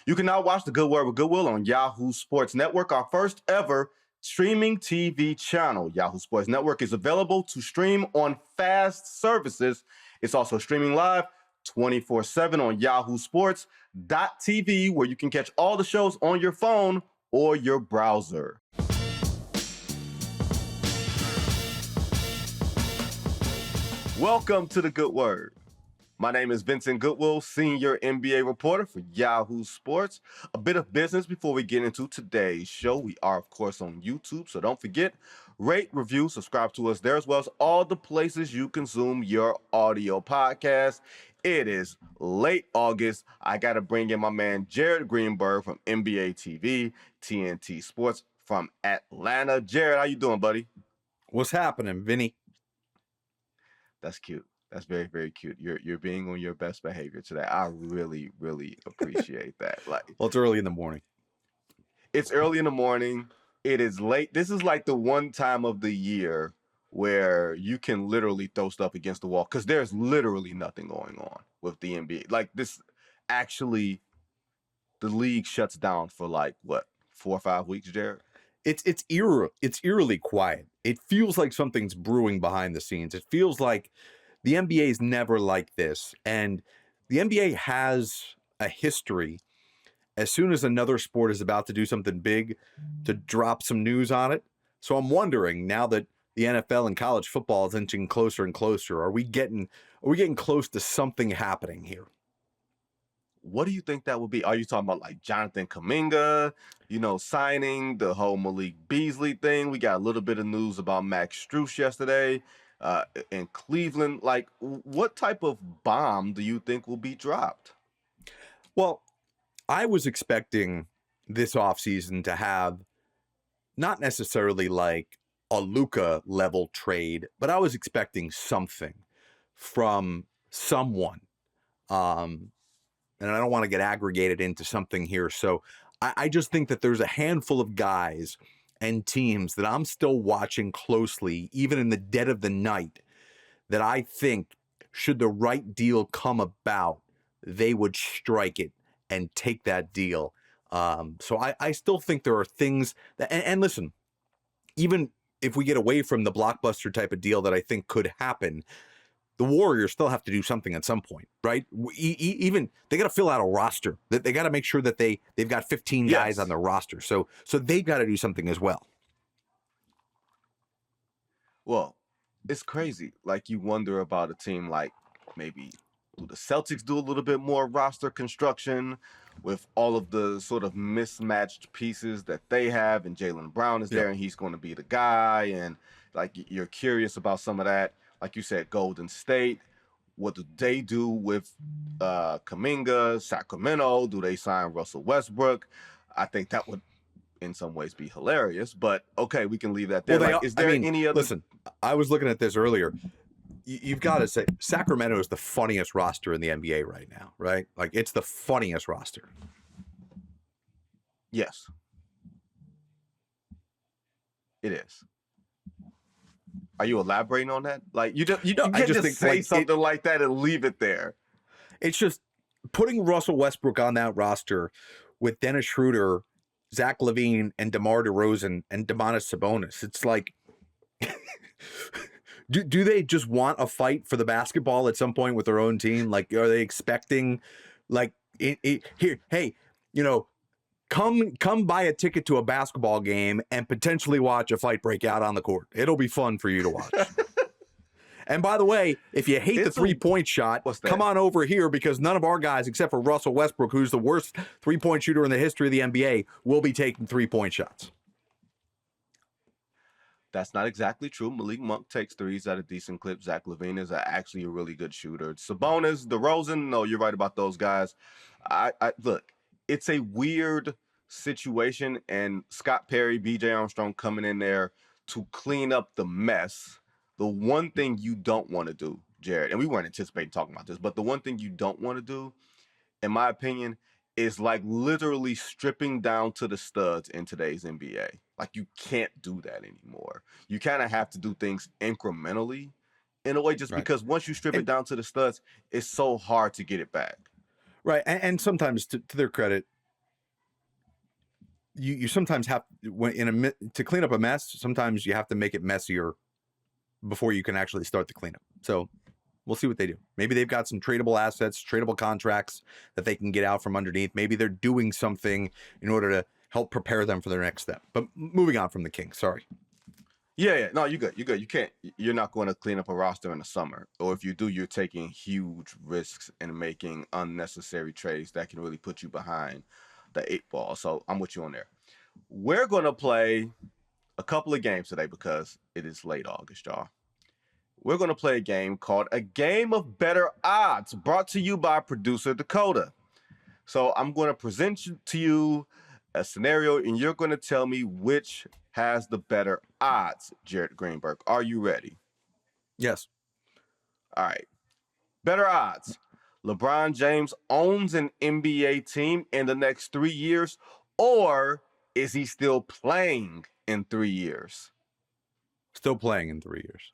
You can now watch The Good Word with Goodwill on Yahoo Sports Network, our first ever streaming TV channel. Yahoo Sports Network is available to stream on fast services. It's also streaming live 24/7 on Yahoo Sports.tv, where you can catch all the shows on your phone or your browser. Welcome to The Good Word. My name is Vincent Goodwill, senior NBA reporter for Yahoo Sports. A bit of business before we get into today's show. We are, of course, on YouTube, so don't forget, rate, review, subscribe to us there, as well as all the places you consume your audio podcast. It is late August. I got to bring in my man Jared Greenberg from NBA TV, TNT Sports from Atlanta. Jared, how you doing, buddy? What's happening, Vinny? That's cute. That's very, very cute. You're being on your best behavior today. I really, really appreciate that. Well, it's early in the morning. It's early in the morning. It is late. This is like the one time of the year where you can literally throw stuff against the wall because there's literally nothing going on with the NBA. Like this, actually, the league shuts down for 4 or 5 weeks, Jared? It's eerily quiet. It feels like something's brewing behind the scenes. It feels like the NBA is never like this. And the NBA has a history, as soon as another sport is about to do something big, to drop some news on it. So I'm wondering, now that the NFL and college football is inching closer and closer, are we getting close to something happening here? What do you think that would be? Are you talking about like Jonathan Kuminga, signing, the whole Malik Beasley thing? We got a little bit of news about Max Strus yesterday in Cleveland. Like, what type of bomb do you think will be dropped? Well, I was expecting this offseason to have not necessarily like a Luka level trade, but I was expecting something from someone. And I don't want to get aggregated into something here. So I just think that there's a handful of guys and teams that I'm still watching closely, even in the dead of the night, that I think, should the right deal come about, they would strike it and take that deal. So I still think there are things that, and listen, even if we get away from the blockbuster type of deal that I think could happen, the Warriors still have to do something at some point, right? Even they got to fill out a roster. They got to make sure that they've got 15 guys on their roster. So they've got to do something as well. Well, it's crazy. Like, you wonder about a team like maybe do the Celtics do a little bit more roster construction with all of the sort of mismatched pieces that they have, and Jaylen Brown is there, and he's going to be the guy, and like you're curious about some of that. Like you said, Golden State, what do they do with Kuminga? Sacramento, do they sign Russell Westbrook? I think that would in some ways be hilarious, but okay, we can leave that there. Well, is there any other? Listen, I was looking at this earlier. You've got to say Sacramento is the funniest roster in the NBA right now, right? Like, it's the funniest roster. Yes, it is. Are you elaborating on that? Like, you can't just say something like that and leave it there. It's just putting Russell Westbrook on that roster with Dennis Schroeder, Zach LaVine, and DeMar DeRozan and Domantas Sabonis. It's like, do they just want a fight for the basketball at some point with their own team? Like, are they expecting, like, here, hey, come buy a ticket to a basketball game and potentially watch a fight break out on the court. It'll be fun for you to watch. And by the way, if you hate the three-point shot, come on over here, because none of our guys, except for Russell Westbrook, who's the worst three-point shooter in the history of the NBA, will be taking three-point shots. That's not exactly true. Malik Monk takes threes at a decent clip. Zach LaVine is actually a really good shooter. Sabonis, DeRozan, no, you're right about those guys. I look, it's a weird situation, and Scott Perry, BJ Armstrong coming in there to clean up the mess. The one thing you don't want to do, Jared, and we weren't anticipating talking about this, but the one thing you don't want to do, in my opinion, is like literally stripping down to the studs in today's NBA. Like, you can't do that anymore. You kind of have to do things incrementally in a way, just because once you strip it down to the studs, it's so hard to get it back. Right. And sometimes, to their credit, you sometimes have to clean up a mess. Sometimes you have to make it messier before you can actually start the cleanup. So we'll see what they do. Maybe they've got some tradable assets, tradable contracts that they can get out from underneath. Maybe they're doing something in order to help prepare them for their next step. But moving on from the Kings, sorry. Yeah. No, you're good. You're good. You're not going to clean up a roster in the summer. Or if you do, you're taking huge risks and making unnecessary trades that can really put you behind the 8 ball. So I'm with you on there. We're going to play a couple of games today because it is late August, y'all. We're going to play a game called A Game of Better Odds, brought to you by producer Dakota. So I'm going to present to you a scenario, and you're going to tell me which has the better odds, Jared Greenberg. Are you ready? Yes. All right. Better odds. LeBron James owns an NBA team in the next 3 years, or is he still playing in 3 years? Still playing in 3 years.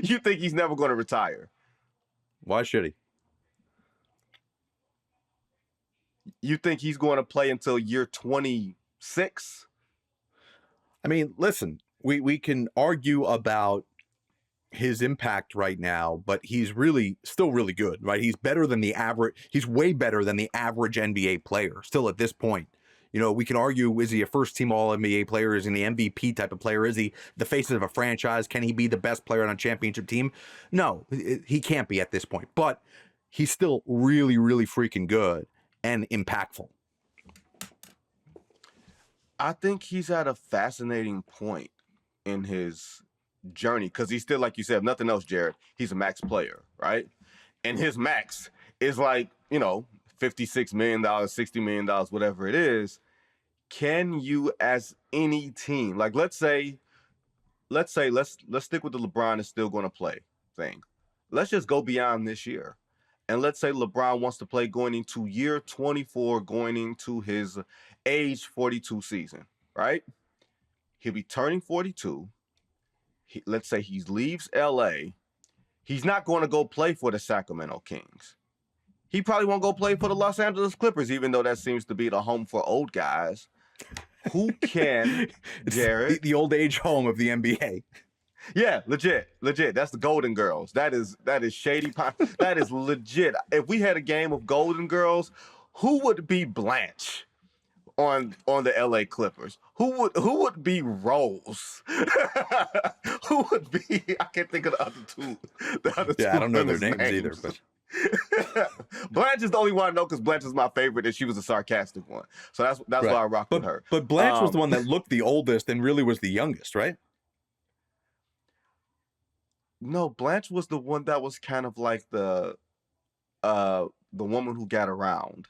You think he's never going to retire? Why should he? You think he's going to play until year 26? I mean, listen, we can argue about his impact right now, but he's really still really good, right? He's better than the average. He's way better than the average NBA player still at this point. You know, we can argue, is he a first-team All-NBA player? Is he an MVP type of player? Is he the face of a franchise? Can he be the best player on a championship team? No, he can't be at this point. But he's still really, really freaking good and impactful. I think he's at a fascinating point in his journey because he's still, like you said, if nothing else, Jared, he's a max player, right? And his max is like, $56 million, $60 million, whatever it is. Can you, as any team, like let's stick with the LeBron is still going to play thing. Let's just go beyond this year. And let's say LeBron wants to play going into year 24, going into his age 42 season, right? He'll be turning 42. Let's say he leaves LA. He's not going to go play for the Sacramento Kings. He probably won't go play for the Los Angeles Clippers, even though that seems to be the home for old guys. Who can, Jared? The old age home of the NBA. Yeah, legit. That's the Golden Girls. That is Shady Pine. That is legit. If we had a game of Golden Girls, who would be Blanche on the LA Clippers? Who would be Rose? Who would be? I can't think of the other two. I don't know their names either, but. Blanche is the only one I know because Blanche is my favorite, and she was a sarcastic one. So that's right. Why I rock with her. But Blanche was the one that looked the oldest and really was the youngest, right? No, Blanche was the one that was kind of like the woman who got around.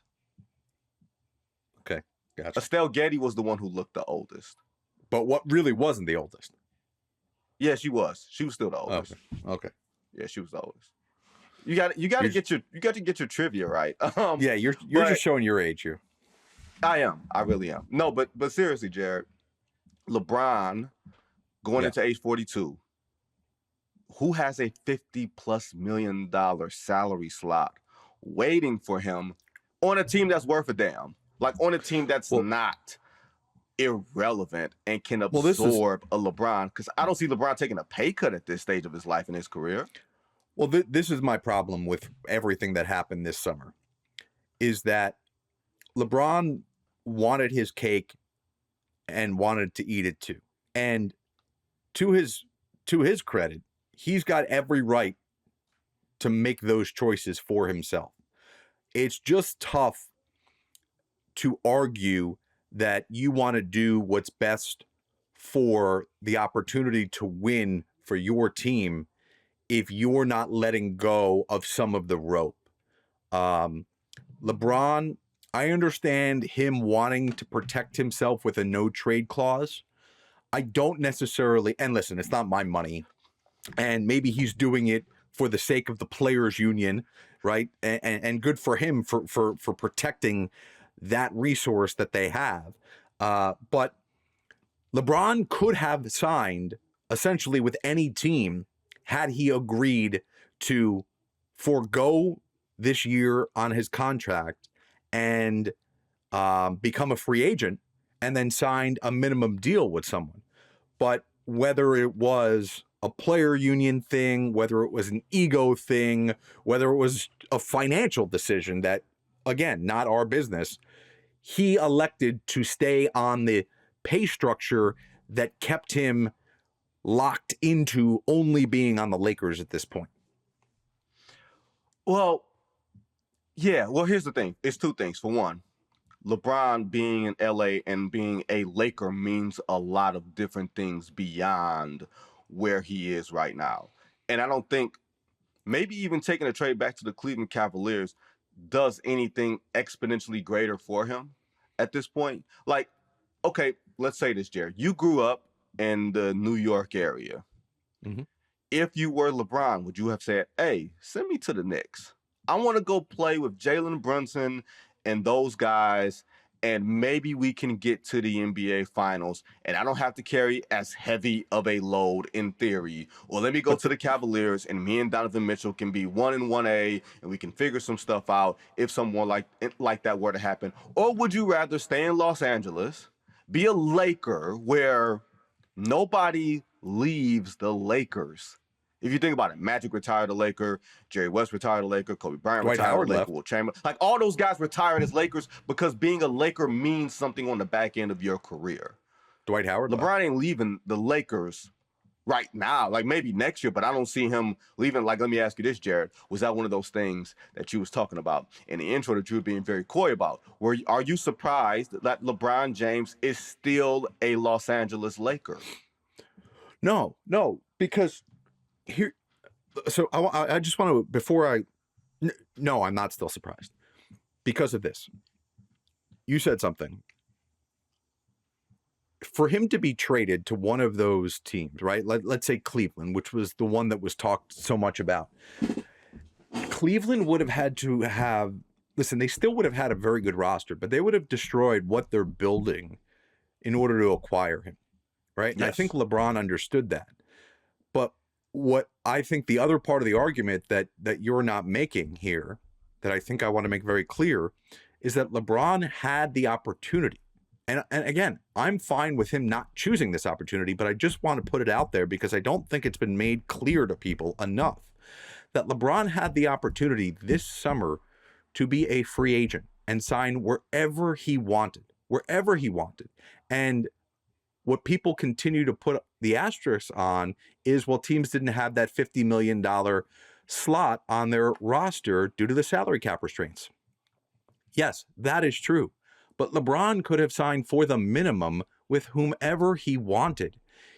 Okay, gotcha. Estelle Getty was the one who looked the oldest. But what really wasn't the oldest? Yeah, she was. She was still the oldest. Okay. Yeah, she was the oldest. You got to get your trivia right. Yeah, you're just showing your age here. I am. I really am. No, but seriously, Jared, LeBron going into age 42, who has a $50+ million salary slot waiting for him on a team that's worth a damn, like on a team that's not irrelevant and can absorb a LeBron? Because I don't see LeBron taking a pay cut at this stage of his life and his career. Well, this is my problem with everything that happened this summer, is that LeBron wanted his cake and wanted to eat it too. And to his credit, he's got every right to make those choices for himself. It's just tough to argue that you want to do what's best for the opportunity to win for your team if you're not letting go of some of the rope. LeBron, I understand him wanting to protect himself with a no trade clause. I don't necessarily, and listen, it's not my money, and maybe he's doing it for the sake of the players union, right? And good for him for protecting that resource that they have. But LeBron could have signed essentially with any team had he agreed to forego this year on his contract and become a free agent, and then signed a minimum deal with someone. But whether it was a player union thing, whether it was an ego thing, whether it was a financial decision that, again, not our business, he elected to stay on the pay structure that kept him locked into only being on the Lakers at this point. Well, yeah. Well, here's the thing. It's two things. For one, LeBron being in LA and being a Laker means a lot of different things beyond where he is right now. And I don't think maybe even taking a trade back to the Cleveland Cavaliers does anything exponentially greater for him at this point. Like, okay, let's say this, Jared. You grew up in the New York area. Mhm. If you were LeBron, would you have said, hey, send me to the Knicks? I want to go play with Jalen Brunson and those guys, and maybe we can get to the NBA Finals, and I don't have to carry as heavy of a load in theory. Or let me go to the Cavaliers, and me and Donovan Mitchell can be 1 and 1A, and we can figure some stuff out if someone like that were to happen. Or would you rather stay in Los Angeles, be a Laker where nobody leaves the Lakers? If you think about it, Magic retired a Laker, Jerry West retired a Laker, Kobe Bryant Dwight retired Howard a Laker, left. Will Chamberlain. Like all those guys retired as Lakers because being a Laker means something on the back end of your career. Dwight Howard left. LeBron ain't leaving the Lakers right now, like maybe next year, but I don't see him leaving. Like, let me ask you this, Jared. Was that one of those things that you was talking about in the intro that you were being very coy about? Are you surprised that LeBron James is still a Los Angeles Laker? No, because here, so I just want to, before no, I'm not still surprised because of this. You said something. For him to be traded to one of those teams, right? Let's say Cleveland, which was the one that was talked so much about. Cleveland would have had to have, listen, they still would have had a very good roster, but they would have destroyed what they're building in order to acquire him, right? And Yes. I think LeBron understood that. But what I think the other part of the argument that you're not making here, that I think I want to make very clear, is that LeBron had the opportunity. And again, I'm fine with him not choosing this opportunity, but I just want to put it out there because I don't think it's been made clear to people enough that LeBron had the opportunity this summer to be a free agent and sign wherever he wanted. And what people continue to put the asterisk on is, well, teams didn't have that $50 million slot on their roster due to the salary cap restraints. Yes, that is true. But LeBron could have signed for the minimum with whomever he wanted.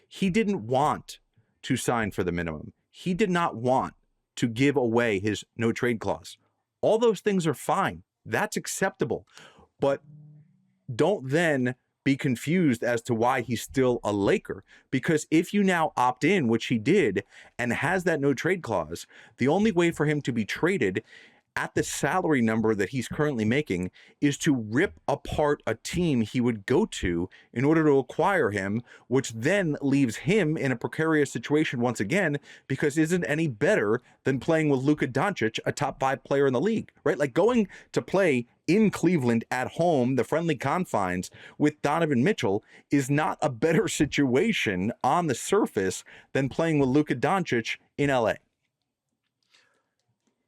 He didn't want to sign for the minimum. He did not want to give away his no trade clause. All those things are fine. That's acceptable. But don't then be confused as to why he's still a Laker. Because if you now opt in, which he did, and has that no trade clause, the only way for him to be traded at the salary number that he's currently making is to rip apart a team he would go to in order to acquire him, which then leaves him in a precarious situation once again, because isn't any better than playing with Luka Doncic, a top 5 player in the league, right? Like going to play in Cleveland at home, the friendly confines with Donovan Mitchell is not a better situation on the surface than playing with Luka Doncic in LA.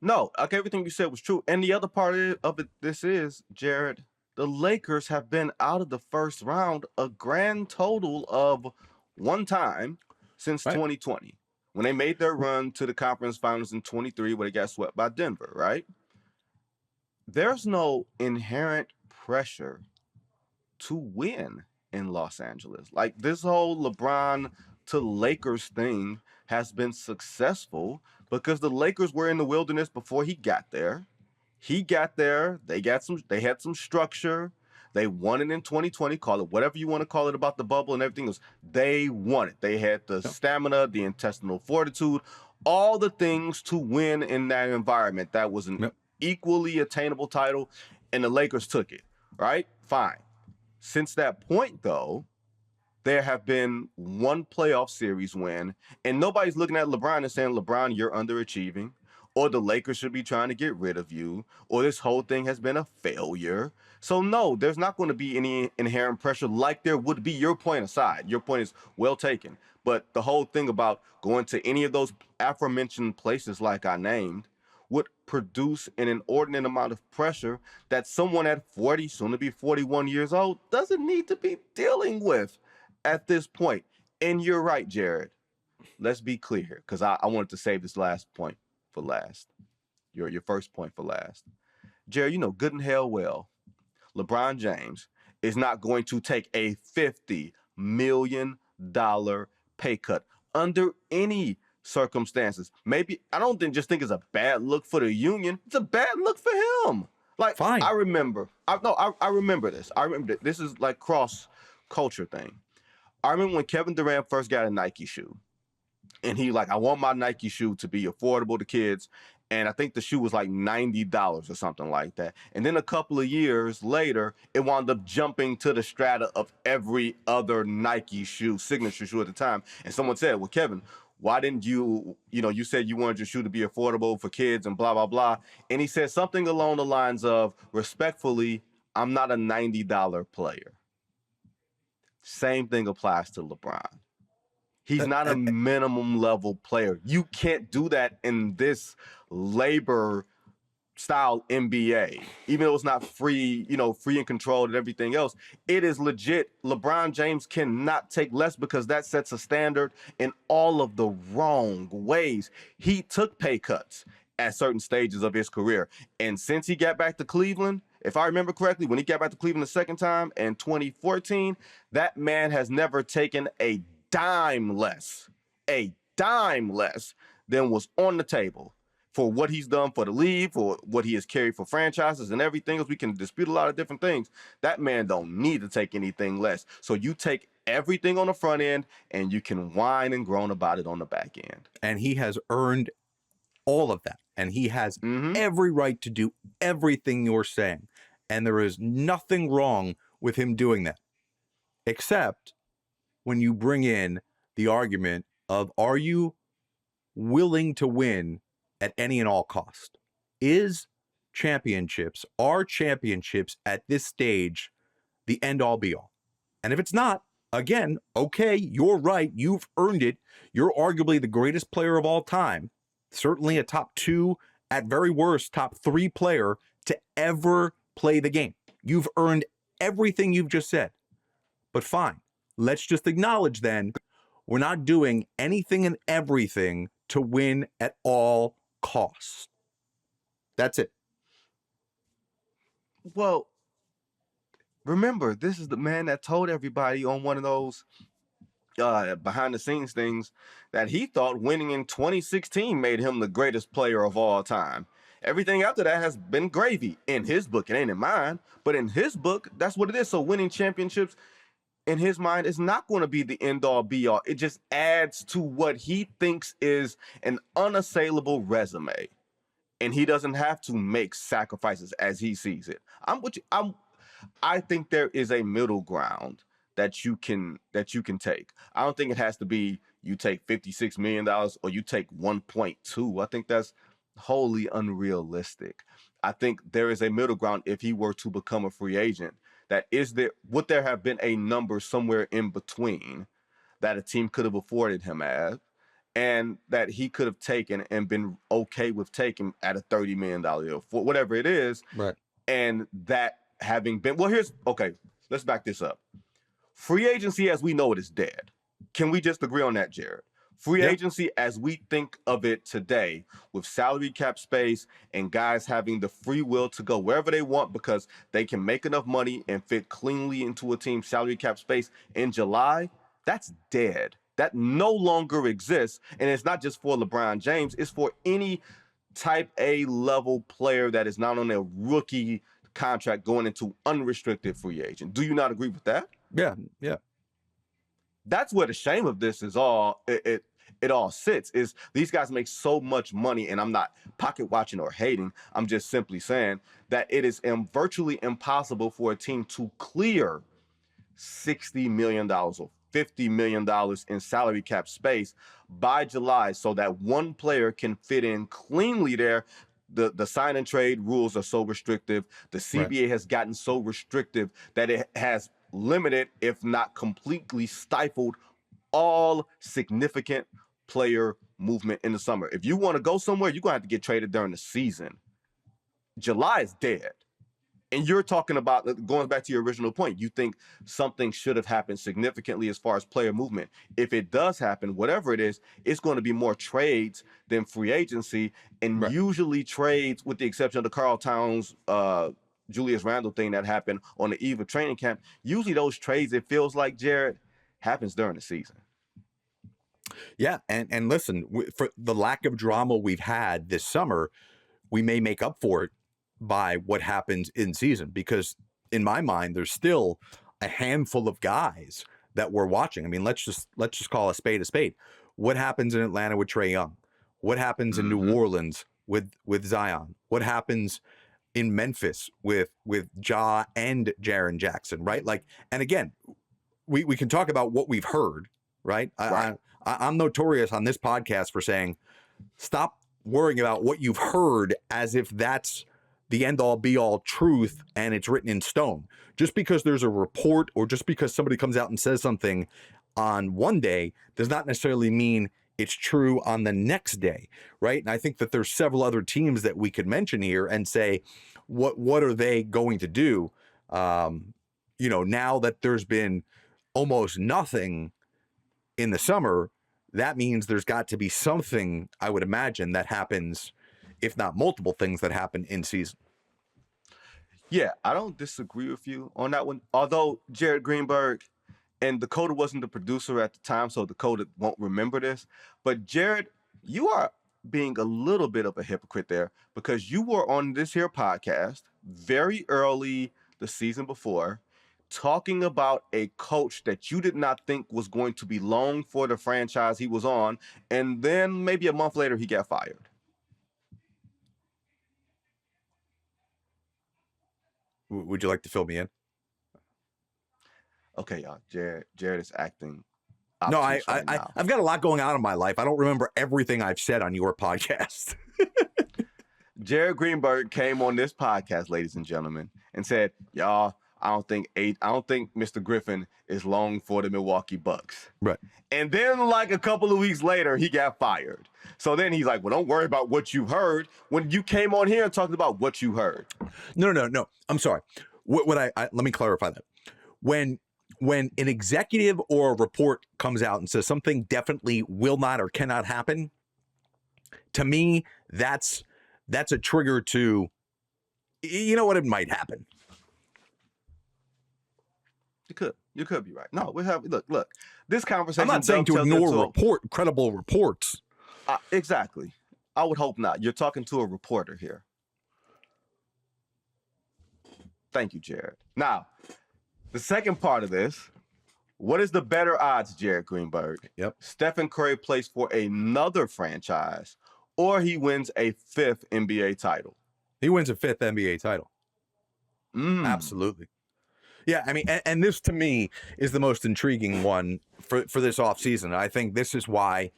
No, okay, everything you said was true. And the other part of it, this is, Jared, the Lakers have been out of the first round a grand total of one time since 2020, when they made their run to the conference finals in 23, where they got swept by Denver, right? There's no inherent pressure to win in Los Angeles. Like this whole LeBron to Lakers thing has been successful because the Lakers were in the wilderness before he got there. He got there, they had some structure. They won it in 2020, call it whatever you want to call it about the bubble and everything else. They won it. They had the stamina, the intestinal fortitude, all the things to win in that environment. That was an equally attainable title, and the Lakers took it, right? Fine. Since that point, though, there have been one playoff series win, and nobody's looking at LeBron and saying, LeBron, you're underachieving, or the Lakers should be trying to get rid of you, or this whole thing has been a failure. So no, there's not going to be any inherent pressure like there would be. Your point aside, your point is well taken. But the whole thing about going to any of those aforementioned places like I named would produce an inordinate amount of pressure that someone at 40, soon to be 41 years old, doesn't need to be dealing with at this point. And you're right, Jared. Let's be clear, because I wanted to save this last point for last. Your first point for last. Jared, you know good and hell well, LeBron James is not going to take a $50 million pay cut under any circumstances. Maybe I don't just think it's a bad look for the union. It's a bad look for him. Like Fine. I remember. I remember this. I remember this is like cross culture thing. I remember when Kevin Durant first got a Nike shoe. And he like, I want my Nike shoe to be affordable to kids. And I think the shoe was like $90 or something like that. And then a couple of years later, it wound up jumping to the strata of every other Nike shoe, signature shoe at the time. And someone said, well, Kevin, why didn't you said you wanted your shoe to be affordable for kids and blah, blah, blah. And he said something along the lines of, respectfully, I'm not a $90 player. Same thing applies to LeBron. He's not a minimum level player. You can't do that in this labor style NBA. Even though it's not free, free and controlled and everything else, it is legit. LeBron James cannot take less because that sets a standard in all of the wrong ways. He took pay cuts at certain stages of his career. And since he got back to Cleveland, if I remember correctly, when he got back to Cleveland the second time in 2014, that man has never taken a dime less than was on the table for what he's done for the league, for what he has carried for franchises and everything else. We can dispute a lot of different things. That man don't need to take anything less. So you take everything on the front end and you can whine and groan about it on the back end. And he has earned all of that. And he has every right to do everything you're saying. And there is nothing wrong with him doing that, except when you bring in the argument of, are you willing to win at any and all cost? Are championships at this stage the end all be all? And if it's not, again, okay, you're right. You've earned it. You're arguably the greatest player of all time. Certainly a top 2, at very worst, top 3 player to ever play the game. You've earned everything you've just said. But fine. Let's just acknowledge then we're not doing anything and everything to win at all costs. That's it. Well, remember, this is the man that told everybody on one of those behind the scenes things that he thought winning in 2016 made him the greatest player of all time. Everything after that has been gravy in his book. It ain't in mine, but in his book, that's what it is. So winning championships in his mind is not going to be the end all be all. It just adds to what he thinks is an unassailable resume. And he doesn't have to make sacrifices as he sees it. I think there is a middle ground that you can take. I don't think it has to be you take $56 million or you take 1.2. I think that's wholly unrealistic. I think there is a middle ground if he were to become a free agent. Would there have been a number somewhere in between that a team could have afforded him at, and that he could have taken and been okay with taking at a $30 million deal for whatever it is. Right. And that having been, let's back this up. Free agency as we know it is dead. Can we just agree on that, Jared? Free agency as we think of it today, with salary cap space and guys having the free will to go wherever they want because they can make enough money and fit cleanly into a team's salary cap space in July, that's dead. That no longer exists. And it's not just for LeBron James, it's for any type A level player that is not on a rookie contract going into unrestricted free agent. Do you not agree with that? Yeah. That's where the shame of this is all it all sits, is these guys make so much money, and I'm not pocket watching or hating. I'm just simply saying that it is virtually impossible for a team to clear $60 million or $50 million in salary cap space by July so that one player can fit in cleanly there. The sign and trade rules are so restrictive. The CBA has gotten so restrictive that it has limited, if not completely stifled, all significant player movement in the summer. If you want to go somewhere, you're going to have to get traded during the season. July is dead. And you're talking about, going back to your original point, you think something should have happened significantly as far as player movement. If it does happen, whatever it is, it's going to be more trades than free agency. And usually trades, with the exception of the Karl Towns, Julius Randle thing that happened on the eve of training camp, usually those trades, it feels like, Jared, happens during the season. Yeah, and listen, for the lack of drama we've had this summer, we may make up for it by what happens in season, because in my mind, there's still a handful of guys that we're watching. I mean, let's just call a spade a spade. What happens in Atlanta with Trae Young? What happens in New Orleans with Zion? What happens in Memphis with Ja and Jaren Jackson, right? Like, and again, we can talk about what we've heard, right? I'm notorious on this podcast for saying, stop worrying about what you've heard as if that's the end-all be-all truth and it's written in stone. Just because there's a report or just because somebody comes out and says something on one day does not necessarily mean it's true on the next day, right? And I think that there's several other teams that we could mention here and say, what are they going to do? Now that there's been almost nothing in the summer, that means there's got to be something, I would imagine, that happens, if not multiple things that happen in season. Yeah, I don't disagree with you on that one. Although Jared Greenberg, and Dakota wasn't the producer at the time, so Dakota won't remember this. But Jared, you are being a little bit of a hypocrite there, because you were on this here podcast very early the season before talking about a coach that you did not think was going to be long for the franchise he was on, and then maybe a month later he got fired. Would you like to fill me in? Okay, y'all. Jared is acting. No, I've got a lot going on in my life. I don't remember everything I've said on your podcast. Jared Greenberg came on this podcast, ladies and gentlemen, and said, y'all, I don't think Mr. Griffin is long for the Milwaukee Bucks. Right. And then like a couple of weeks later, he got fired. So then he's like, well, don't worry about what you heard, when you came on here and talked about what you heard. No. I'm sorry. Let me clarify that. When an executive or a report comes out and says something definitely will not or cannot happen, to me, that's a trigger to, you know what, it might happen. You could be right. No, we have look. This conversation. I'm not saying to ignore credible reports. Exactly. I would hope not. You're talking to a reporter here. Thank you, Jared. Now, the second part of this. What is the better odds, Jared Greenberg? Yep. Stephen Curry plays for another franchise, or he wins a 5th NBA title? He wins a 5th NBA title. Absolutely. Yeah, I mean, and this to me is the most intriguing one for this offseason. I think this is why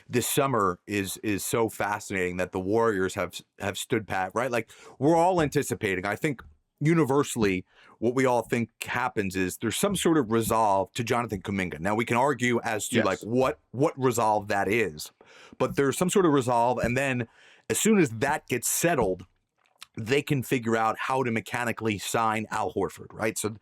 this summer is so fascinating, that the Warriors have stood pat, right? Like, we're all anticipating, I think universally, what we all think happens is there's some sort of resolve to Jonathan Kuminga. Now, we can argue as to like what resolve that is, but there's some sort of resolve, and then as soon as that gets settled, they can figure out how to mechanically sign Al Horford, right? So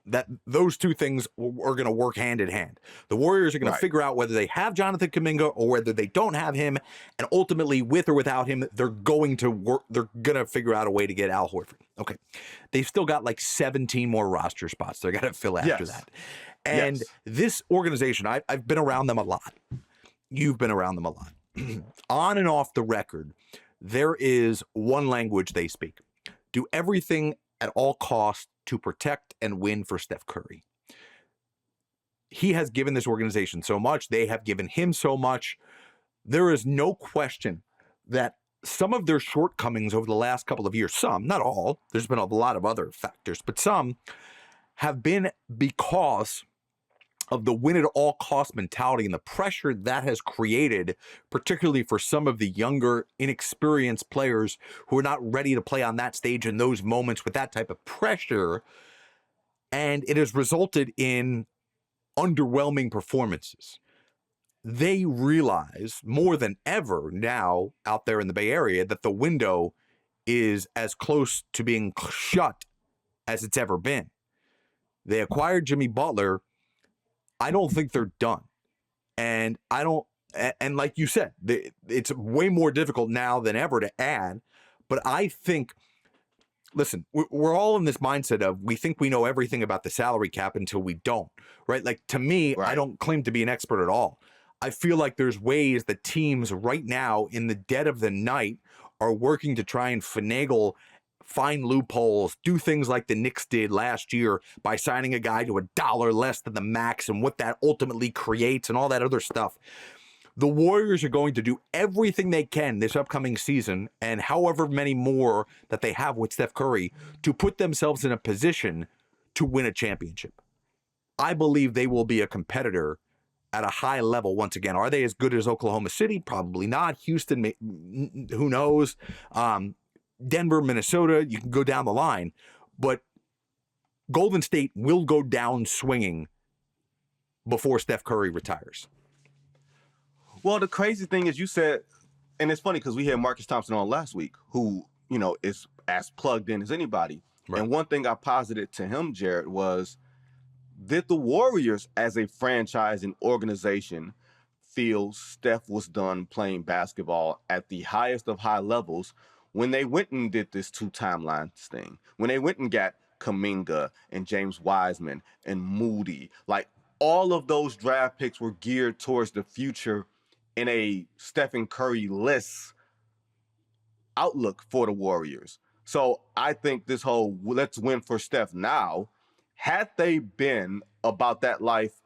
that those two things are going to work hand in hand. The Warriors are going to figure out whether they have Jonathan Kuminga or whether they don't have him, and ultimately, with or without him, they're going to figure out a way to get Al Horford. Okay, they've still got like 17 more roster spots they're going to fill after that. And this organization, I've been around them a lot. You've been around them a lot. On and off the record, there is one language they speak. Do everything at all costs to protect and win for Steph Curry. He has given this organization so much. They have given him so much. There is no question that some of their shortcomings over the last couple of years, some, not all, there's been a lot of other factors, but some have been because of the win at all cost mentality and the pressure that has created, particularly for some of the younger, inexperienced players who are not ready to play on that stage in those moments with that type of pressure. And it has resulted in underwhelming performances. They realize more than ever now out there in the Bay Area that the window is as close to being shut as it's ever been. They acquired Jimmy Butler. I don't think they're done. And like you said, it's way more difficult now than ever to add. But I think, listen, we're all in this mindset of we think we know everything about the salary cap until we don't, right? Like, to me, Right. I don't claim to be an expert at all. I feel like there's ways that teams right now in the dead of the night are working to try and finagle, find loopholes, do things like the Knicks did last year by signing a guy to $1 less than the max and what that ultimately creates and all that other stuff. The Warriors are going to do everything they can this upcoming season, and however many more that they have with Steph Curry, to put themselves in a position to win a championship. I believe they will be a competitor at a high level once again. Are they as good as Oklahoma City? Probably not. Houston, who knows? Denver, Minnesota, you can go down the line. But Golden State will go down swinging before Steph Curry retires. Well, the crazy thing is, you said, and it's funny because we had Marcus Thompson on last week, who, is as plugged in as anybody. Right. And one thing I posited to him, Jared, was, did the Warriors as a franchise and organization feel Steph was done playing basketball at the highest of high levels when they went and did this 2 timelines thing, when they went and got Kuminga and James Wiseman and Moody? Like, all of those draft picks were geared towards the future in a Stephen Curry-less outlook for the Warriors. So I think this whole let's win for Steph now, had they been about that life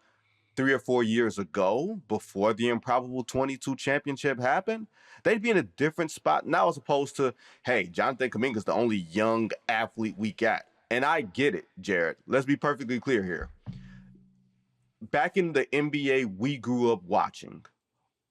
3 or 4 years ago, before the improbable 22 championship happened, they'd be in a different spot now, as opposed to, hey, Jonathan Kuminga's the only young athlete we got. And I get it, Jared. Let's be perfectly clear here. Back in the NBA we grew up watching,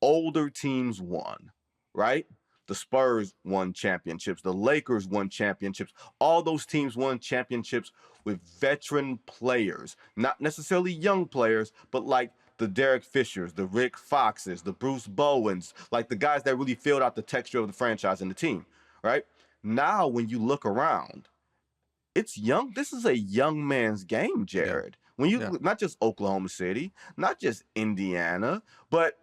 older teams won, right? The Spurs won championships. The Lakers won championships. All those teams won championships with veteran players, not necessarily young players, but like the Derek Fishers, the Rick Foxes, the Bruce Bowens, like the guys that really filled out the texture of the franchise and the team, right? Now, when you look around, it's young. This is a young man's game, Jared. Yeah. When you not just Oklahoma City, not just Indiana, but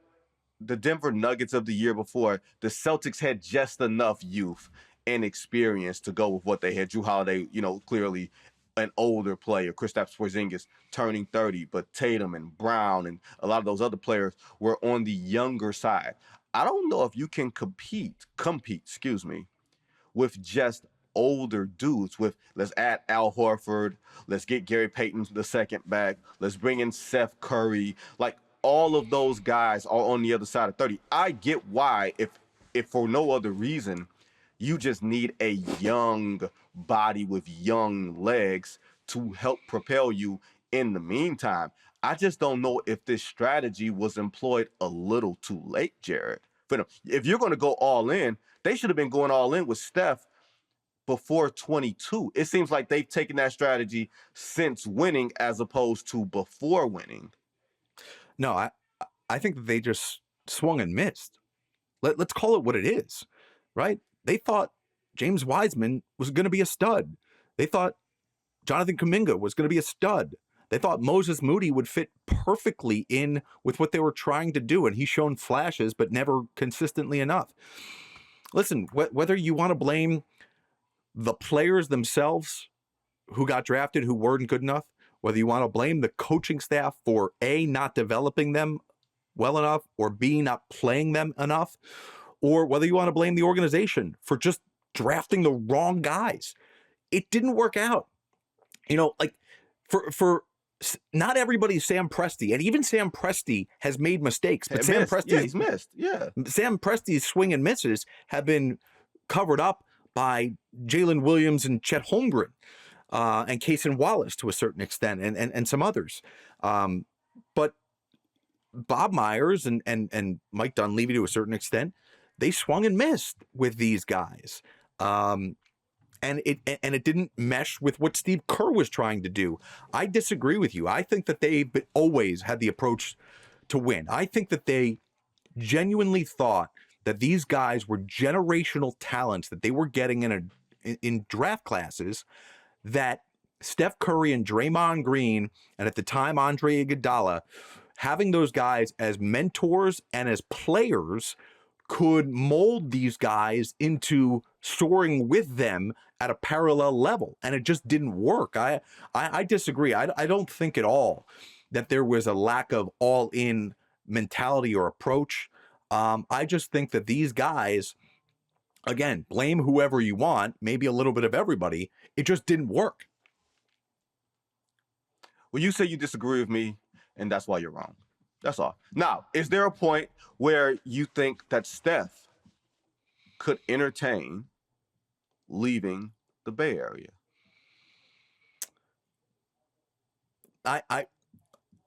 the Denver Nuggets of the year before, the Celtics had just enough youth and experience to go with what they had. Jrue Holiday, clearly an older player. Kristaps Porzingis turning 30, but Tatum and Brown and a lot of those other players were on the younger side. I don't know if you can compete, with just older dudes. With, let's add Al Horford, let's get Gary Payton II back, let's bring in Steph Curry. Like, all of those guys are on the other side of 30. I get why, if for no other reason, you just need a young body with young legs to help propel you in the meantime. I just don't know if this strategy was employed a little too late, Jared. If you're going to go all in, they should have been going all in with Steph before 22. It seems like they've taken that strategy since winning as opposed to before winning. No, I think that they just swung and missed. Let's call it what it is, right? They thought James Wiseman was going to be a stud. They thought Jonathan Kuminga was going to be a stud. They thought Moses Moody would fit perfectly in with what they were trying to do, and he's shown flashes, but never consistently enough. Listen, whether you want to blame the players themselves who got drafted who weren't good enough, whether you want to blame the coaching staff for A, not developing them well enough, or B, not playing them enough, or whether you want to blame the organization for just drafting the wrong guys, it didn't work out. Like for not everybody's Sam Presti, and even Sam Presti has made mistakes, but he's missed. Yeah. Sam Presti's swing and misses have been covered up by Jalen Williams and Chet Holmgren. And Cason Wallace to a certain extent, and some others. But Bob Myers and Mike Dunleavy, to a certain extent, they swung and missed with these guys. And it didn't mesh with what Steve Kerr was trying to do. I disagree with you. I think that they've always had the approach to win. I think that they genuinely thought that these guys were generational talents that they were getting in draft classes, that Steph Curry and Draymond Green, and at the time Andre Iguodala, having those guys as mentors and as players could mold these guys into soaring with them at a parallel level. And it just didn't work. I disagree. I don't think at all that there was a lack of all-in mentality or approach. I just think that these guys, again, blame whoever you want, maybe a little bit of everybody, it just didn't work. Well, you say you disagree with me, and that's why you're wrong. That's all. Now, is there a point where you think that Steph could entertain leaving the Bay Area? I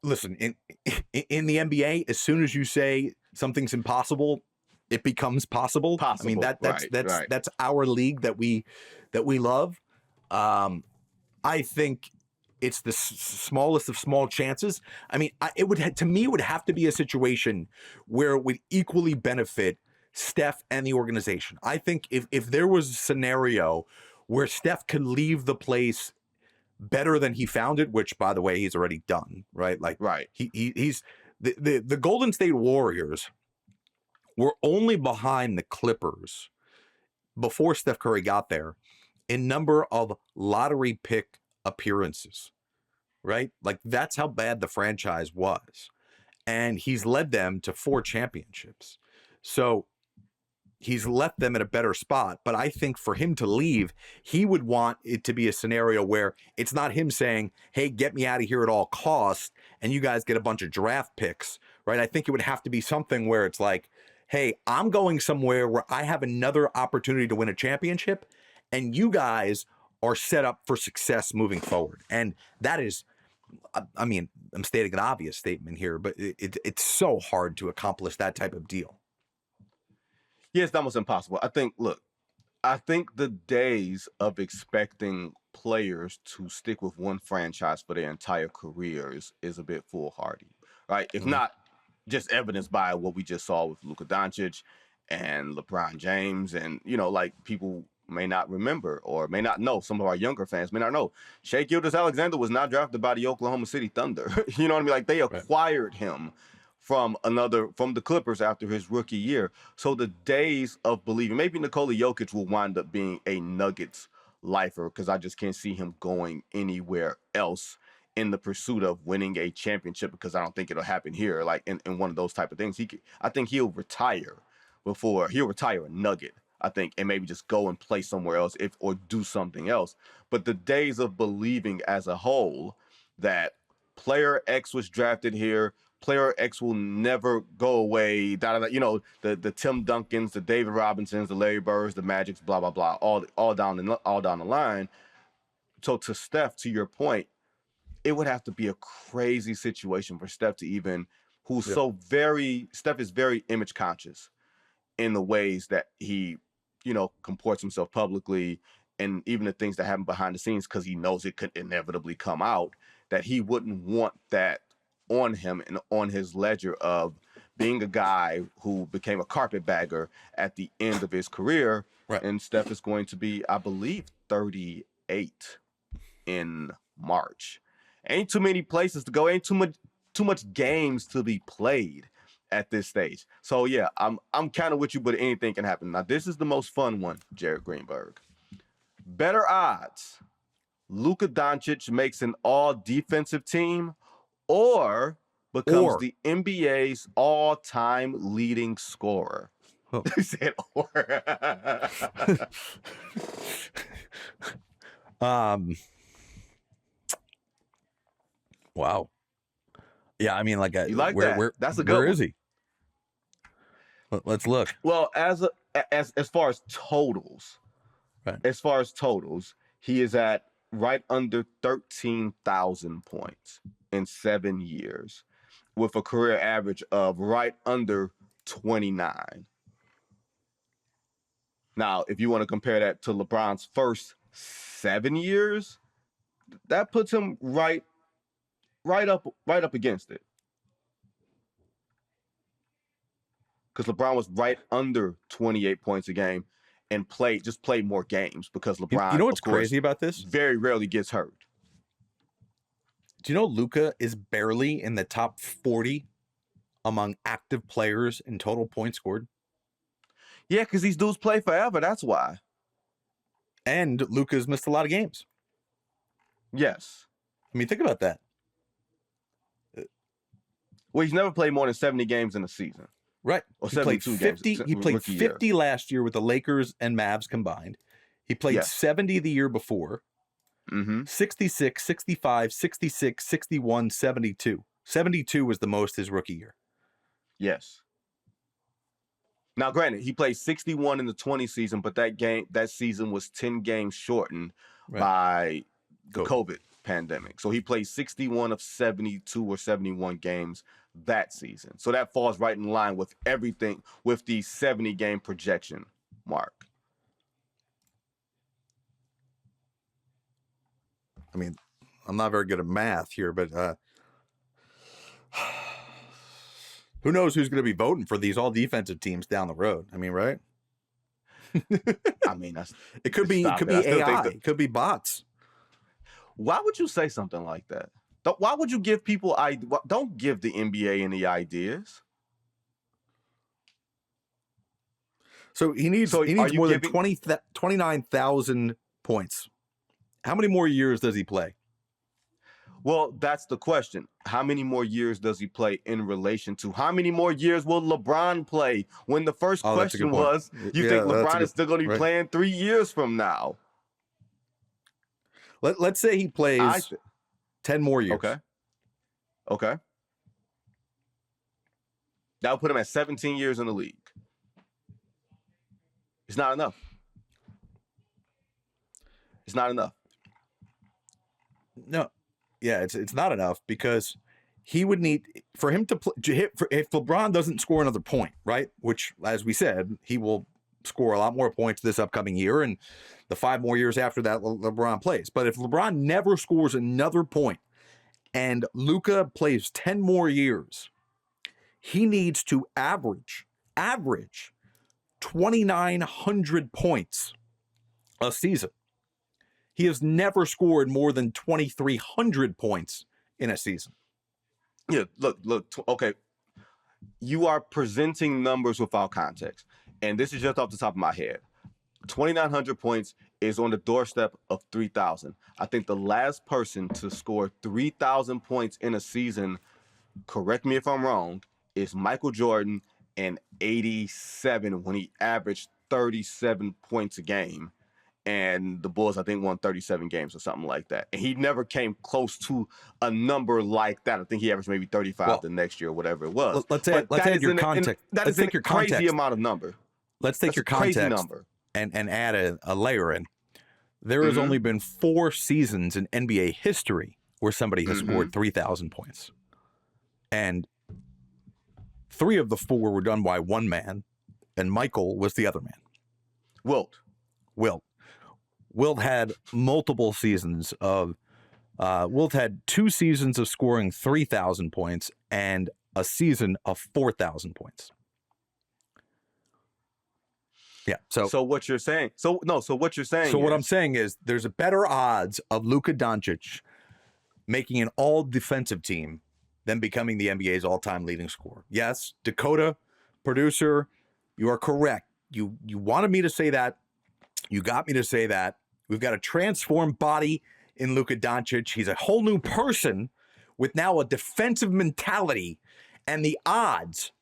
listen, in the NBA, as soon as you say something's impossible, it becomes possible. I mean, that's our league that we love. I think it's the smallest of small chances. I mean, it would have to be a situation where it would equally benefit Steph and the organization. I think if there was a scenario where Steph could leave the place better than he found it, which, by the way, he's already done, right? Like, right. He's the Golden State Warriors were only behind the Clippers before Steph Curry got there in number of lottery pick appearances, right? Like, that's how bad the franchise was. And he's led them to 4 championships. So he's left them in a better spot. But I think for him to leave, he would want it to be a scenario where it's not him saying, hey, get me out of here at all costs, and you guys get a bunch of draft picks, right? I think it would have to be something where it's like, hey, I'm going somewhere where I have another opportunity to win a championship, and you guys are set up for success moving forward. And that is, I mean, I'm stating an obvious statement here, but it's so hard to accomplish that type of deal. Yeah, it's almost impossible. I think the days of expecting players to stick with one franchise for their entire careers is a bit foolhardy, right? If not just evidenced by what we just saw with Luka Doncic and LeBron James, and, like, people may not remember or may not know, some of our younger fans may not know, Shea Gilgeous-Alexander was not drafted by the Oklahoma City Thunder. You know what I mean? Like, they acquired him from the Clippers after his rookie year. So the days of believing, maybe Nikola Jokic will wind up being a Nuggets lifer, because I just can't see him going anywhere else in the pursuit of winning a championship, because I don't think it'll happen here, like in one of those type of things. I think he'll retire a Nugget, I think, and maybe just go and play somewhere else or do something else. But the days of believing as a whole that player X was drafted here, player X will never go away, the Tim Duncans, the David Robinsons, the Larry Birds, the Magics, blah, blah, blah, all down the line. So to Steph, to your point, it would have to be a crazy situation for Steph to even, Steph is very image conscious in the ways that he, comports himself publicly, and even the things that happen behind the scenes, because he knows it could inevitably come out, that he wouldn't want that on him and on his ledger of being a guy who became a carpetbagger at the end of his career. Right. And Steph is going to be, I believe, 38 in March. Ain't too many places to go. Ain't too much games to be played at this stage. So yeah, I'm kind of with you, but anything can happen. Now, this is the most fun one, Jared Greenberg. Better odds: Luka Doncic makes an all-defensive team, or becomes the NBA's all-time leading scorer. Oh. He said, or. Wow. Yeah, I mean, like, you like where, that? where, That's a good where one. is he? Let's look. Well, as far as totals, right. As far as totals, he is at right under 13,000 points in 7 years. with a career average of right under 29. Now, if you want to compare that to LeBron's first 7 years, that puts him right up against it. Because LeBron was right under 28 points a game and played more games because LeBron, you know what's of course, crazy about this? Very rarely gets hurt. Do you know Luka is barely in the top 40 among active players in total points scored? Yeah, because these dudes play forever. That's why. And Luka's missed a lot of games. Yes. I mean, think about that. Well, he's never played more than 70 games in a season. Right. Or he played 50. He played 50 last year with the Lakers and Mavs combined. He played 70 the year before. 66, 65, 66, 61, 72. 72 was the most his rookie year. Yes. Now, granted, he played 61 in the 20 season, but that season was 10 games shortened by the COVID pandemic. So he played 61 of 72 or 71 games that season. So that falls right in line with everything with the 70-game projection mark. I mean, I'm not very good at math here, but who knows who's going to be voting for these all defensive teams down the road? I mean, right? I mean, it could be AI. It could be bots. Why would you say something like that? Why would you give people don't give the NBA any ideas? So he needs more than 29,000 points. How many more years does he play? Well, that's the question. How many more years does he play in relation to how many more years will LeBron play? When the first question was, you think LeBron is still going to be playing 3 years from now? Let's say he plays 10 more years. Okay. That would put him at 17 years in the league. It's not enough. It's not enough. No. Yeah, it's not enough because he would need for him to if LeBron doesn't score another point, right? Which, as we said, he will score a lot more points this upcoming year and the 5 more years after that LeBron plays. But if LeBron never scores another point and Luka plays 10 more years, he needs to average 2,900 points a season. He has never scored more than 2,300 points in a season. Yeah, look, okay. You are presenting numbers without context. And this is just off the top of my head. 2,900 points is on the doorstep of 3,000. I think the last person to score 3,000 points in a season, correct me if I'm wrong, is Michael Jordan in '87 when he averaged 37 points a game. And the Bulls, I think, won 37 games or something like that. And he never came close to a number like that. I think he averaged maybe 35 the next year or whatever it was. Let's add your context. That is a crazy amount of number. Let's take your context number and add a layer in. There has only been 4 seasons in NBA history where somebody has scored 3,000 points. And 3 of the 4 were done by one man, and Michael was the other man. Wilt had multiple seasons of Wilt had 2 seasons of scoring 3,000 points and a season of 4,000 points. Yeah. So what you're saying? So what I'm saying is there's a better odds of Luka Doncic making an all defensive team than becoming the NBA's all-time leading scorer. Yes, Dakota, producer, you are correct. You wanted me to say that. You got me to say that. We've got a transformed body in Luka Doncic. He's a whole new person with now a defensive mentality. And the odds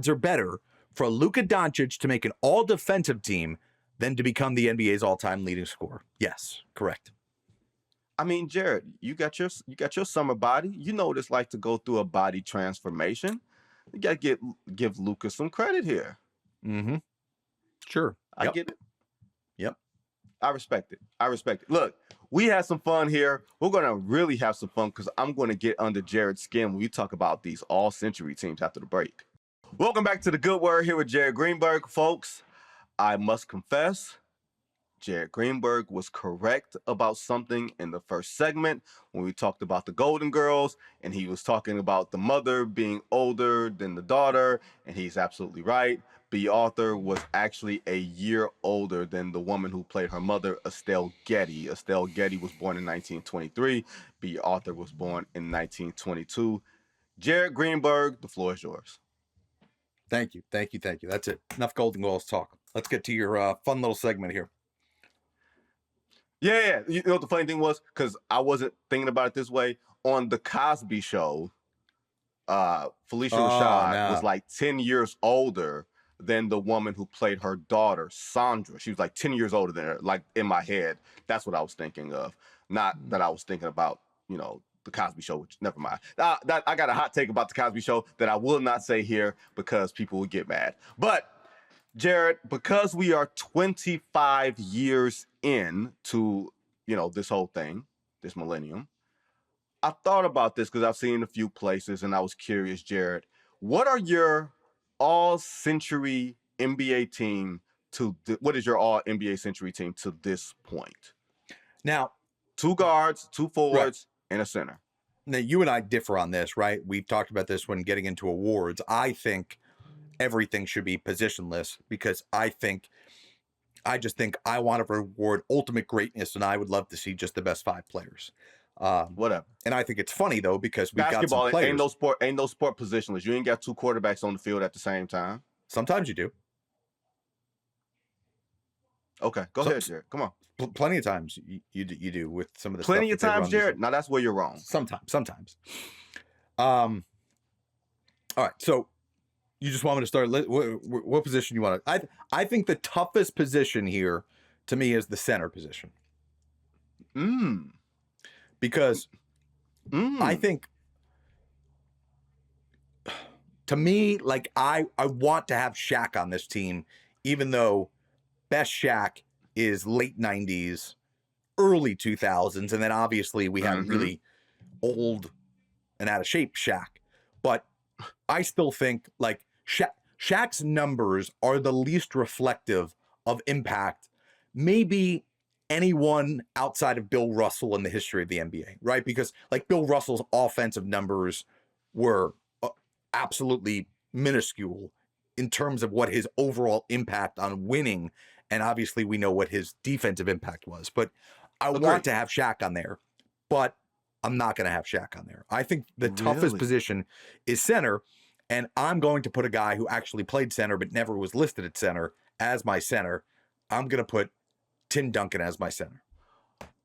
are better for Luka Doncic to make an all-defensive team than to become the NBA's all-time leading scorer. Yes, correct. I mean, Jared, you got your summer body. You know what it's like to go through a body transformation. You got to give Luka some credit here. Mm-hmm. Sure. I get it. Yep. I respect it. Look, we had some fun here. We're going to really have some fun because I'm going to get under Jared's skin when we talk about these all-century teams after the break. Welcome back to The Good Word here with Jared Greenberg, folks. I must confess, Jared Greenberg was correct about something in the first segment when we talked about the Golden Girls, and he was talking about the mother being older than the daughter, and he's absolutely right. B. Arthur was actually a year older than the woman who played her mother, Estelle Getty. Estelle Getty was born in 1923. B. Arthur was born in 1922. Jared Greenberg, the floor is yours. Thank you. That's it. Enough Golden Girls talk. Let's get to your fun little segment here. Yeah. You know what the funny thing was? Because I wasn't thinking about it this way. On The Cosby Show, Felicia Rashad was like 10 years older than the woman who played her daughter, Sandra. She was like 10 years older than her, like in my head. That's what I was thinking of. Not that I was thinking about, The Cosby Show, which never mind. I got a hot take about The Cosby Show that I will not say here because people will get mad. But Jared, because we are 25 years into, this whole thing, this millennium, I thought about this because I've seen a few places and I was curious, Jared, what are your all-century NBA team what is your all-NBA century team to this point? Now, 2 guards, 2 forwards, and a center. Now, you and I differ on this, right? We've talked about this when getting into awards. I think everything should be positionless because I just think I want to reward ultimate greatness, and I would love to see just the best 5 players. Whatever. And I think it's funny though because we've basketball got some players. Ain't no sport positionless. You ain't got 2 quarterbacks on the field at the same time. Sometimes you do. Okay, go ahead, Jared. Come on. Plenty of times you do with some of the plenty stuff of times, Jared. Now that's where you're wrong. Sometimes. All right, so you just want me to start. What position you want to? I think the toughest position here to me is the center position. Because I think, to me, like I want to have Shaq on this team, even though best Shaq is late 90s, early 2000s, and then obviously we have really old and out of shape Shaq. But I still think like Shaq's numbers are the least reflective of impact, maybe anyone outside of Bill Russell in the history of the NBA, right? Because like Bill Russell's offensive numbers were absolutely minuscule in terms of what his overall impact on winning. And obviously we know what his defensive impact was, but I want to have Shaq on there, but I'm not going to have Shaq on there. I think the toughest position is center, and I'm going to put a guy who actually played center but never was listed at center as my center. I'm going to put Tim Duncan as my center.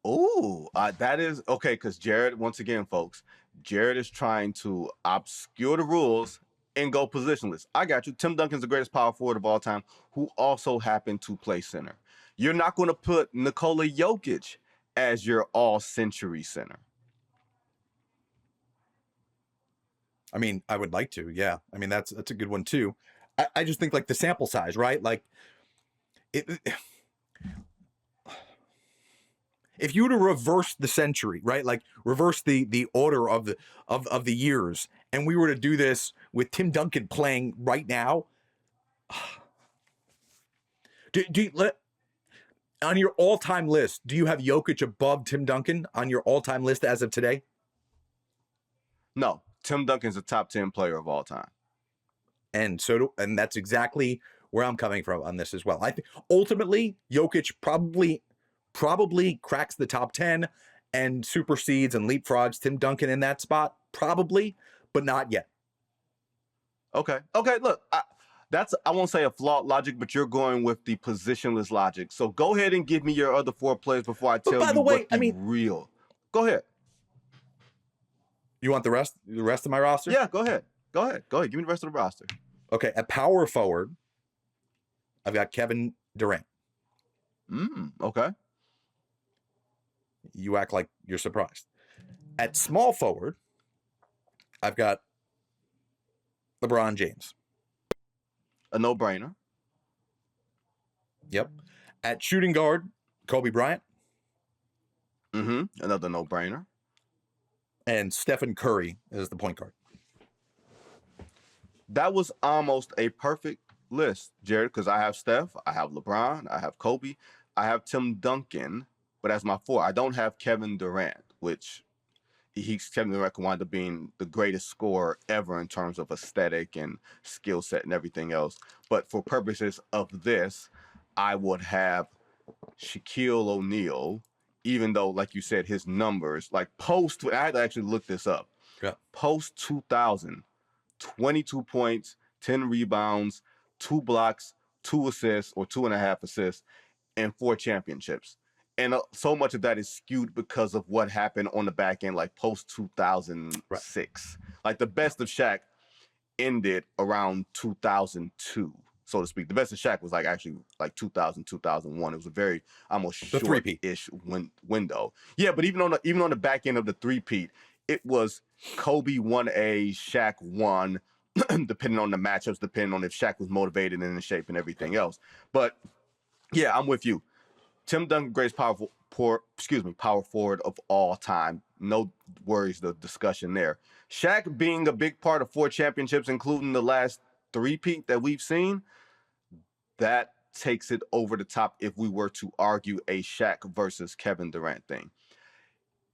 Oh, that is okay. Because Jared, once again, folks, Jared is trying to obscure the rules and go positionless. I got you. Tim Duncan's the greatest power forward of all time, who also happened to play center. You're not going to put Nikola Jokic as your all-century center. I mean, I would like to, yeah. I mean, that's a good one too. I just think like the sample size, right? Like if you were to reverse the century, right? Like reverse the order of the years, and we were to do this with Tim Duncan playing right now, on your all-time list, do you have Jokic above Tim Duncan on your all-time list as of today? No, Tim Duncan's a top 10 player of all time. And that's exactly where I'm coming from on this as well. I think ultimately Jokic probably cracks the top 10 and supersedes and leapfrogs Tim Duncan in that spot, probably, but not yet. Okay, look, I won't say a flawed logic, but you're going with the positionless logic. So go ahead and give me your other 4 players before I tell you real. Go ahead. You want the rest of my roster? Yeah, go ahead. Give me the rest of the roster. Okay, at power forward, I've got Kevin Durant. Okay. You act like you're surprised. At small forward, I've got LeBron James. A no-brainer. Yep. At shooting guard, Kobe Bryant. Another no-brainer. And Stephen Curry is the point guard. That was almost a perfect list, Jared, because I have Steph, I have LeBron, I have Kobe, I have Tim Duncan, but as my 4, I don't have Kevin Durant, which Kevin Durant can wind up being the greatest scorer ever in terms of aesthetic and skill set and everything else. But for purposes of this, I would have Shaquille O'Neal, even though, like you said, his numbers, like I had to actually look this up. Yeah. Post 2000, 22 points, 10 rebounds, 2 blocks, 2 assists or 2.5 assists, and 4 championships. And so much of that is skewed because of what happened on the back end, like post 2006. Right. Like the best of Shaq ended around 2002, so to speak. The best of Shaq was like actually like 2000, 2001. It was a very almost short-ish window. Yeah, but even on the back end of the three-peat, it was Kobe 1A, Shaq 1, depending on the matchups, depending on if Shaq was motivated and in shape and everything else. But yeah, I'm with you. Tim Duncan, greatest power forward of all time. No worries, the discussion there. Shaq being a big part of 4 championships, including the last three-peat that we've seen, that takes it over the top if we were to argue a Shaq versus Kevin Durant thing.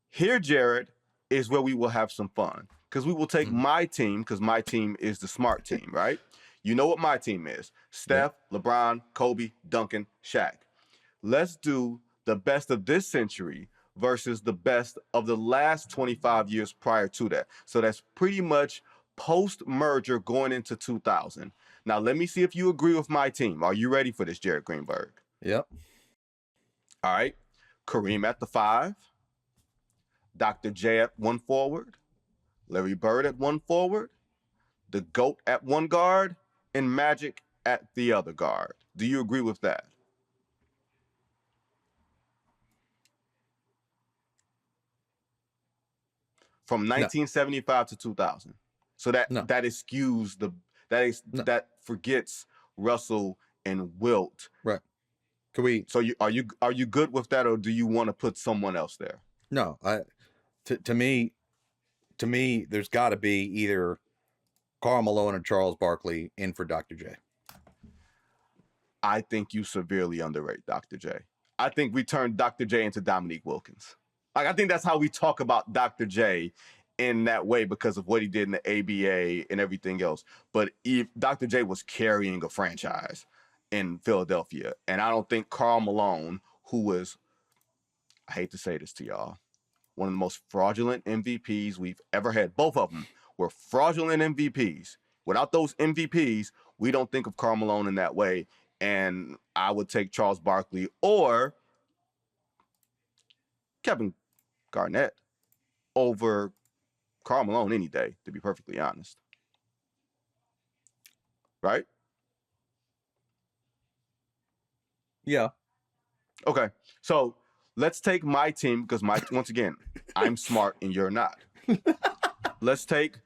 Here, Jared, is where we will have some fun. Because we will take my team, because my team is the smart team, right? You know what my team is. Steph, LeBron, Kobe, Duncan, Shaq. Let's do the best of this century versus the best of the last 25 years prior to that. So that's pretty much post-merger going into 2000. Now, let me see if you agree with my team. Are you ready for this, Jared Greenberg? Yep. All right. Kareem at the 5. Dr. J at 1 forward. Larry Bird at 1 forward. The GOAT at 1 guard. And Magic at the other guard. Do you agree with that? From 1975 to 2000. So that excuse that forgets Russell and Wilt. Right. Can we? So are you good with that, or do you want to put someone else there? No, to me, there's got to be either Karl Malone or Charles Barkley in for Dr. J. I think you severely underrate Dr. J. I think we turned Dr. J into Dominique Wilkins. Like, I think that's how we talk about Dr. J in that way because of what he did in the ABA and everything else. But Dr. J was carrying a franchise in Philadelphia. And I don't think Karl Malone, who was, I hate to say this to y'all, one of the most fraudulent MVPs we've ever had. Both of them were fraudulent MVPs. Without those MVPs, we don't think of Karl Malone in that way. And I would take Charles Barkley or Kevin Garnett over Karl Malone any day, to be perfectly honest. Right? Yeah. Okay. So let's take my team because once again, I'm smart and you're not. Let's take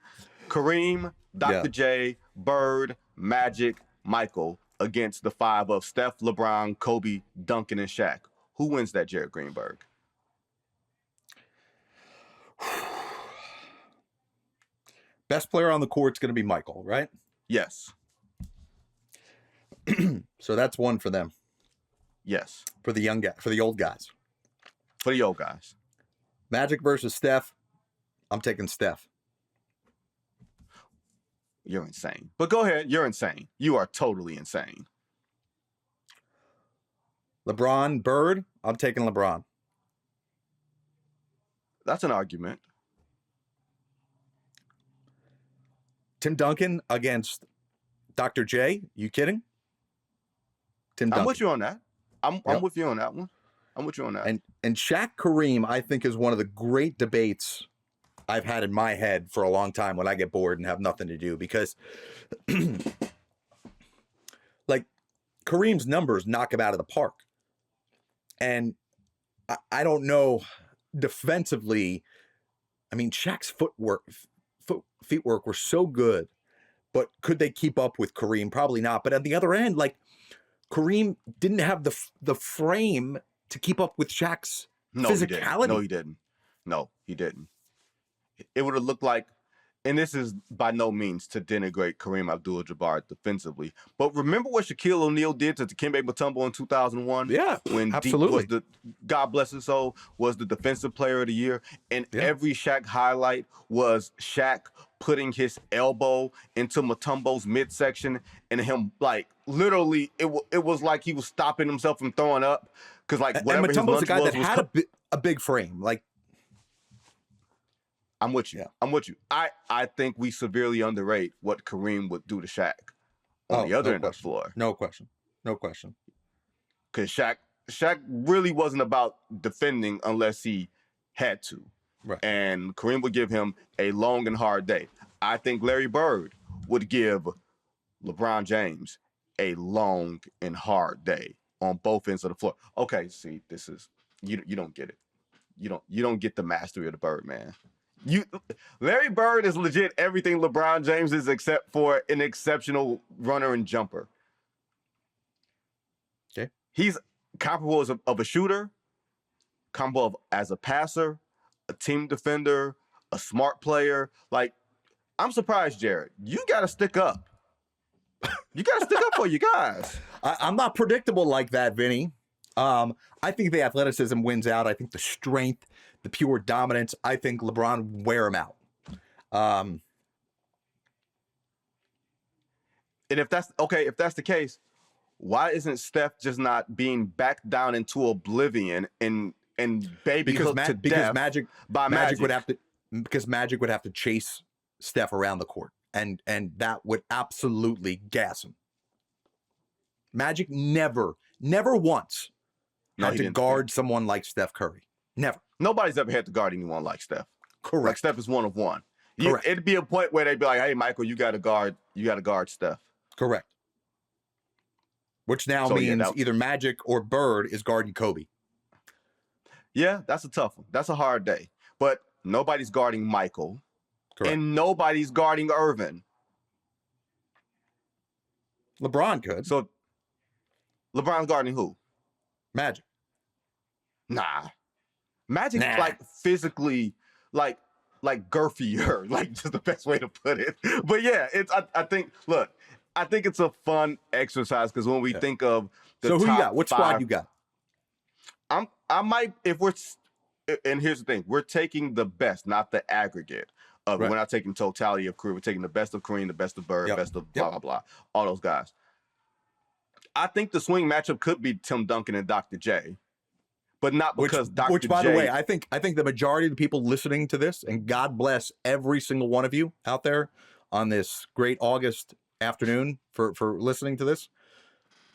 Kareem, Dr. J, Bird, Magic, Michael against the 5 of Steph, LeBron, Kobe, Duncan, and Shaq. Who wins that, Jared Greenberg? Best player on the court's going to be Michael, right? Yes. So that's 1 for them. Yes. For the young guy, for the old guys. For the old guys. Magic versus Steph. I'm taking Steph. You're insane. But go ahead. You're insane. You are totally insane. LeBron, Bird. I'm taking LeBron. That's an argument. Tim Duncan against Dr. J. You kidding? Tim Duncan. I'm with you on that. I'm with you on that one. I'm with you on that. And Shaq Kareem, I think, is one of the great debates I've had in my head for a long time when I get bored and have nothing to do, because like Kareem's numbers knock him out of the park. And I don't know defensively. I mean, Shaq's feet work were so good, but could they keep up with Kareem? Probably not. But on the other end, like Kareem didn't have the frame to keep up with Shaq's No, he didn't. physicality. No, he didn't. No, he didn't. It would have looked like, and this is by no means to denigrate Kareem Abdul-Jabbar defensively, but remember what Shaquille O'Neal did to Dikembe Mutombo in 2001? Yeah, when absolutely. Deep was God bless his soul, was the defensive player of the year, and every Shaq highlight was Shaq putting his elbow into Mutombo's midsection and him like literally it was like he was stopping himself from throwing up because like whatever and his Mutombo's lunch a guy was that had a big frame. Like, I'm with you. I'm with you. I think we severely underrate what Kareem would do to Shaq on the other end of the floor. No question. No question. Because Shaq really wasn't about defending unless he had to. Right. And Kareem would give him a long and hard day. I think Larry Bird would give LeBron James a long and hard day on both ends of the floor. Okay, see, this is you don't get it. You don't get the mastery of the Bird, man. Larry Bird is legit everything LeBron James is except for an exceptional runner and jumper. Okay. He's comparable of a shooter, comparable as a passer, a team defender, a smart player. Like, I'm surprised, Jared. You got to stick up. You got to stick up for you guys. I'm not predictable like that, Vinny. I think the athleticism wins out. I think the strength, the pure dominance, I think LeBron wear him out. And if that's the case, why isn't Steph just not being backed down into oblivion and baby hooked to death Magic would have to chase Steph around the court, and that would absolutely gas him. Magic never once had to guard someone like Steph Curry. Never. Nobody's ever had to guard anyone like Steph. Correct. Like Steph is one of one. Correct. It'd be a point where they'd be like, "Hey, Michael, you got to guard Steph." Correct. Which now means either Magic or Bird is guarding Kobe. Yeah, that's a tough one. That's a hard day. But nobody's guarding Michael. Correct. And nobody's guarding Irvin. LeBron could. So LeBron's guarding who? Magic. Nah. Magic's like physically like girthier, like just the best way to put it. But yeah, I think it's a fun exercise because when we think of the so who top you got? What squad you got? I might and here's the thing, we're taking the best, not the aggregate of it. We're not taking totality of career. We're taking the best of Kareem, the best of Bird, best of blah blah blah, all those guys. I think the swing matchup could be Tim Duncan and Dr. J. But not because Dr. J. Which, by the way, I think the majority of the people listening to this, and God bless every single one of you out there on this great August afternoon for listening to this.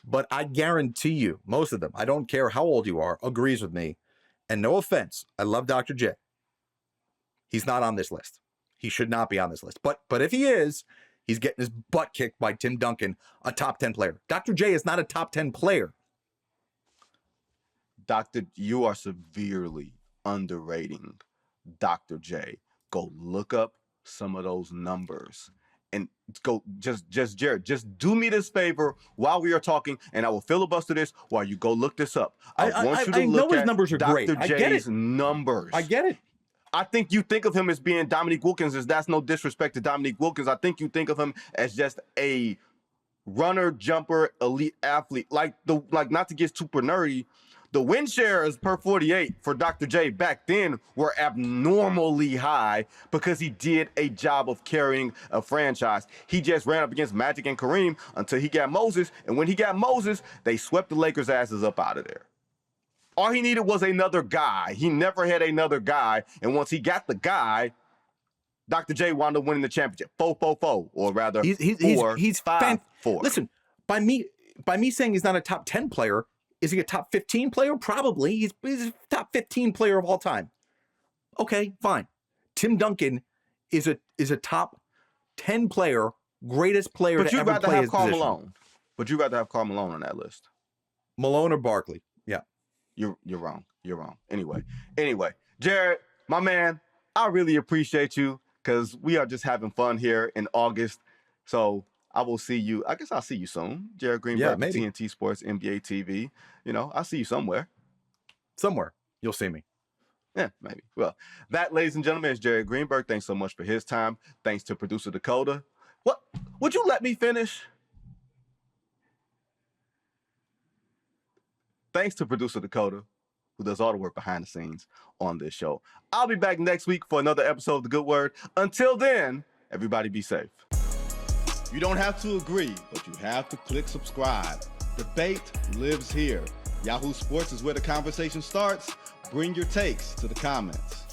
But I guarantee you, most of them, I don't care how old you are, agrees with me. And no offense, I love Dr. J. He's not on this list. He should not be on this list. But if he is, he's getting his butt kicked by Tim Duncan, a top 10 player. Dr. J is not a top 10 player. You are severely underrating Dr. J. Go look up some of those numbers and go Jared, just do me this favor while we are talking, and I will filibuster this while you go look this up. I want you to look at his numbers are great. Dr. J's numbers. I get it. I think you think of him as being Dominique Wilkins, as that's no disrespect to Dominique Wilkins. I think you think of him as just a runner, jumper, elite athlete. Like not to get super nerdy, the win shares per 48 for Dr. J back then were abnormally high because he did a job of carrying a franchise. He just ran up against Magic and Kareem until he got Moses. And when he got Moses, they swept the Lakers' asses up out of there. All he needed was another guy. He never had another guy. And once he got the guy, Dr. J wound up winning the championship. 4-4-4, or rather, he's 5-4. Listen, by me saying he's not a top 10 player, is he a top 15 player? Probably. He's a top 15 player of all time. Okay, fine. Tim Duncan is a top 10 player, greatest player to ever play his position. But you'd rather have Karl Malone on that list. Malone or Barkley? Yeah. You're wrong. You're wrong. Anyway, Jared, my man, I really appreciate you because we are just having fun here in August. So I will see you. I guess I'll see you soon. Jared Greenberg, TNT Sports, NBA TV. I'll see you somewhere. Somewhere. You'll see me. Yeah, maybe. Well, that, ladies and gentlemen, is Jared Greenberg. Thanks so much for his time. Thanks to producer Dakota. What? Would you let me finish? Thanks to producer Dakota, who does all the work behind the scenes on this show. I'll be back next week for another episode of The Good Word. Until then, everybody be safe. You don't have to agree, but you have to click subscribe. Debate lives here. Yahoo Sports is where the conversation starts. Bring your takes to the comments.